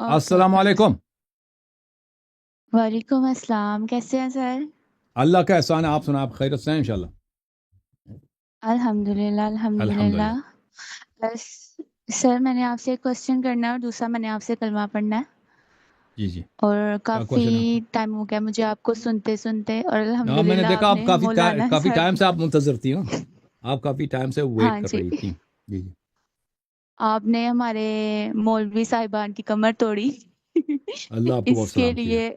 Okay السلام okay علیکم. وعلیکم السلام، کیسے ہیں سر؟ اللہ کا احسان ہے. آپ سنا، آپ خیرت سے ہیں انشاءاللہ؟ الحمدللہ الحمدللہ. الحمدللہ. بس سر، میں نے آپ سے ایک کوسچن کرنا ہے اور دوسرا میں نے آپ سے کلمہ پڑھنا ہے، جی جی، اور کیا کافی کوشچن ہے آپ کا؟ ٹائم ہو گیا مجھے آپ کو سنتے سنتے، اور ہاں، میں نے الحمدللہ دیکھا آپ آپ نے مولانا کافی سر. ٹائم سے آپ منتظر تھی. ہاں، آپ کافی ٹائم سے ویٹ ہاں کر جی، رہی تھی. جی جی. آپ نے ہمارے مولوی صاحبان کی کمر توڑی. اللہ آپ کو بہت اس کے سلامتی دے. لیے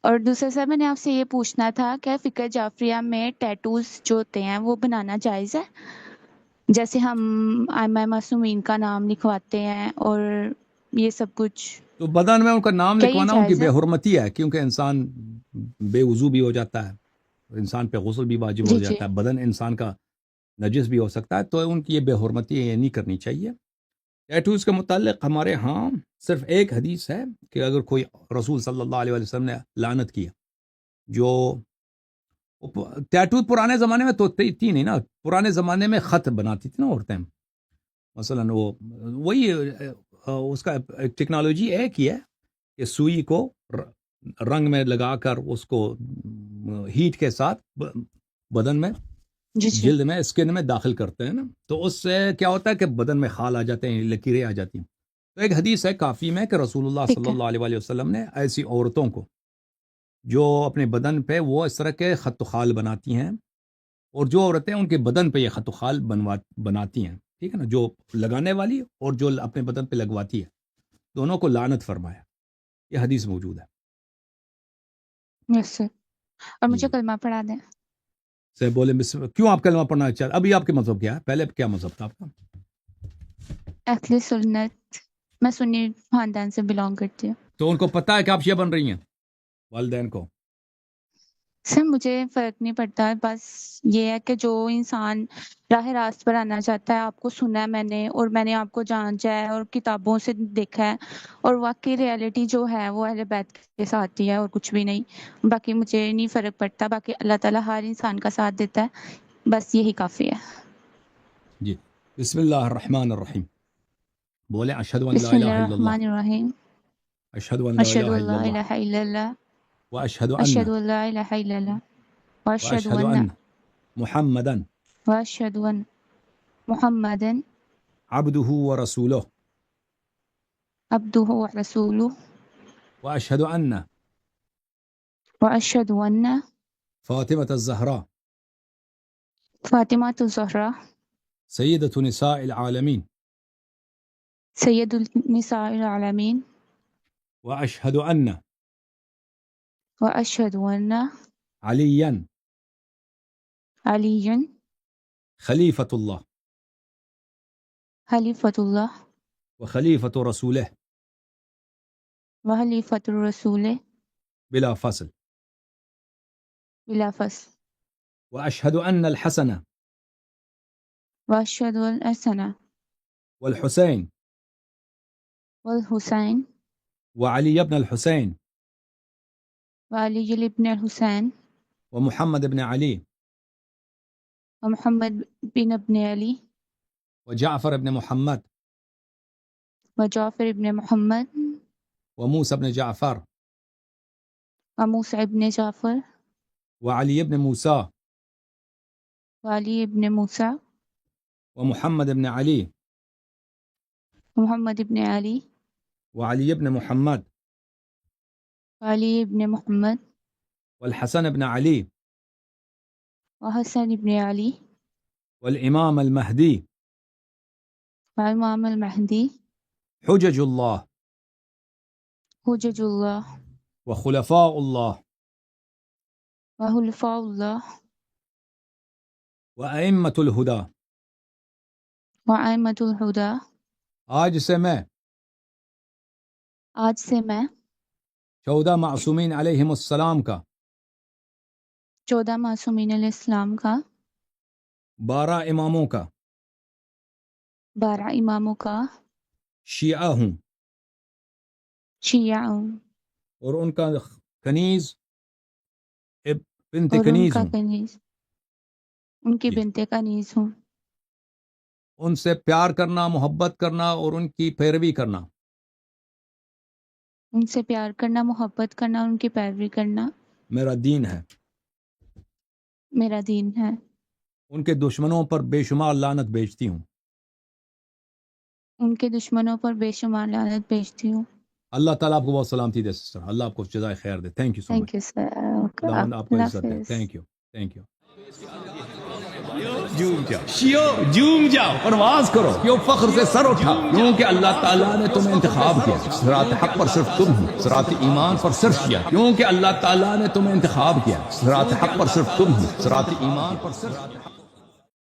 اور دوسرا سر، میں نے آپ سے یہ پوچھنا تھا کہ فقہ جعفریہ میں ٹیٹوز جو ہوتے ہیں وہ بنانا جائز ہے؟ جیسے ہم ائمہ معصومین کا نام لکھواتے ہیں اور یہ سب کچھ، تو بدن میں ان کا نام کیا یہ لکھوانا ان کی جائز بے ہے؟ حرمتی ہے، کیونکہ انسان بے وضو بھی ہو جاتا ہے، انسان پہ غسل بھی واجب ہو جی جی جاتا ہے، بدن انسان کا نجس بھی ہو سکتا ہے، تو ان کی یہ بے حرمتی ہے، یہ نہیں کرنی چاہیے. ٹیٹوز کے متعلق ہمارے ہاں صرف ایک حدیث ہے کہ اگر کوئی رسول صلی اللہ علیہ وسلم نے لعنت کیا، جو ٹیٹو پرانے زمانے میں تو تھی نہیں نا. پرانے زمانے میں خط بناتی تھی نا عورتیں، مثلا وہی اس کا ٹیکنالوجی ایک ہی ہے کہ سوئی کو رنگ میں لگا کر اس کو ہیٹ کے ساتھ بدن میں، جی جی جلد میں، اسکن میں داخل کرتے ہیں نا، تو اس سے کیا ہوتا ہے کہ بدن میں خال آ جاتے ہیں، لکیریں آ جاتی ہیں. تو ایک حدیث ہے کافی میں کہ رسول اللہ صلی ٹھیک ہے. اللہ علیہ وسلم نے ایسی عورتوں کو جو اپنے بدن پہ وہ اس طرح کے خط و خال بناتی ہیں، اور جو عورتیں ان کے بدن پہ یہ خط و خال بناتی ہیں، ٹھیک ہے نا، جو لگانے والی اور جو اپنے بدن پہ لگواتی ہے، دونوں کو لعنت فرمایا. یہ حدیث موجود ہے. یس سر. اور جی مجھے جی. کلمہ پڑھا دیں. سے بولے کیوں آپ کلمہ پڑھنا چاہتے؟ ابھی آپ کے مذہب کیا ہے؟ پہلے کیا مذہب تھا آپ کا؟ اہل سنت، میں سنی خاندان سے بلانگ کرتی ہوں. تو ان کو پتہ ہے کہ آپ شیعہ بن رہی ہیں، والدین کو؟ سر مجھے فرق نہیں پڑتا، بس یہ ہے کہ جو انسان راہ راست پر آنا چاہتا ہے، آپ کو سنا ہے میں نے آپ کو جانچا ہے اور کتابوں سے دیکھا ہے، اور واقعی ریالٹی جو ہے وہ اہل بیت کے ساتھ ہی ہے اور کچھ بھی نہیں. باقی مجھے نہیں فرق پڑتا، باقی اللہ تعالیٰ ہر انسان کا ساتھ دیتا ہے، بس یہی کافی ہے. جی. بسم اللہ الرحمن الرحیم. بولے اشہد ان لا بسم الہ اللہ الا اللہ، الرحمن الرحیم. اشہد ان لا اشہد الہ ان الا لا اللہ، الہ الا اللہ، واشہد ان اشہد ان لا الہ الا اللہ، واشہد واشہد ان ان محمدا واشہد ان محمدن عبدہ ورسولہ، عبدہ ورسولہ، واشہد ان واشہد ان فاطمة الزہراء فاطمہ الزہرا سیدۃ نساء العالمین، سید النساء العالمین، واشہد ان واشہد ان علیا علی خلیفۃ اللہ خلیفۃ اللہ وخلیفۃ رسولہ وخلیفۃ الرسول بلا فصل، بلا فصل، واشہد ان الحسن واشہد الحسن والحسین والحسین وعلی بن الحسین وعلی ابن الحسین ومحمد بن علی ومحمد بن ابن علی وجعفر بن محمد وجعفر ابن محمد وموسى بن جعفر وموسى ابن جعفر وعلي بن موسى وعلی ابن موسیٰ ومحمد بن علي ومحمد ابن علی وعلي بن محمد وعلی ابن محمد والحسن بن علي وحسن ابن علی والإمام المهدي وامام المہدی حجج الله حجج اللہ وخلفاء الله وخلفاء اللہ وأئمة الهدى. وائمۃ الہدیٰ. آج سے میں آج سے میں 14 معصومین علیہم السلام کا 14 معصومین علیہ السلام کا 12 اماموں کا 12 اماموں کا شیعہ ہوں، شیعہ ہوں، اور ان کا کنیز بنت اور ان کنیز کا ہوں. کنیز، ان کی جی بنت کنیز ہوں. ان سے پیار کرنا، محبت کرنا اور ان کی پیروی کرنا ان سے پیار کرنا، محبت کرنا، ان کی پیروی کرنا میرا دین ہے۔ میرا دین ہے۔ ان کے دشمنوں پر بے شمار لعنت بھیجتی ہوں۔ ان کے دشمنوں پر بے شمار لعنت بھیجتی ہوں۔ اللہ تعالیٰ آپ کو بہت سلامتی دے سسٹر، اللہ آپ کو جزائے خیر دے۔ Thank you so much, thank you sir. خداوند آپ کو اللہ عزت دے۔ حافظ۔ Thank you, thank you. جھوم جاؤ شیو، جھوم جاؤ، پرواز کرو، کیوں فخر سے سر اٹھا، کیونکہ اللہ تعالیٰ نے تمہیں انتخاب کیا۔ صراط حق پر صرف تم ہی، صراط ایمان پر صرف کیا، کیونکہ اللہ تعالیٰ نے تمہیں انتخاب کیا۔ صراط حق پر صرف تم ہی، صراط ایمان پر صرف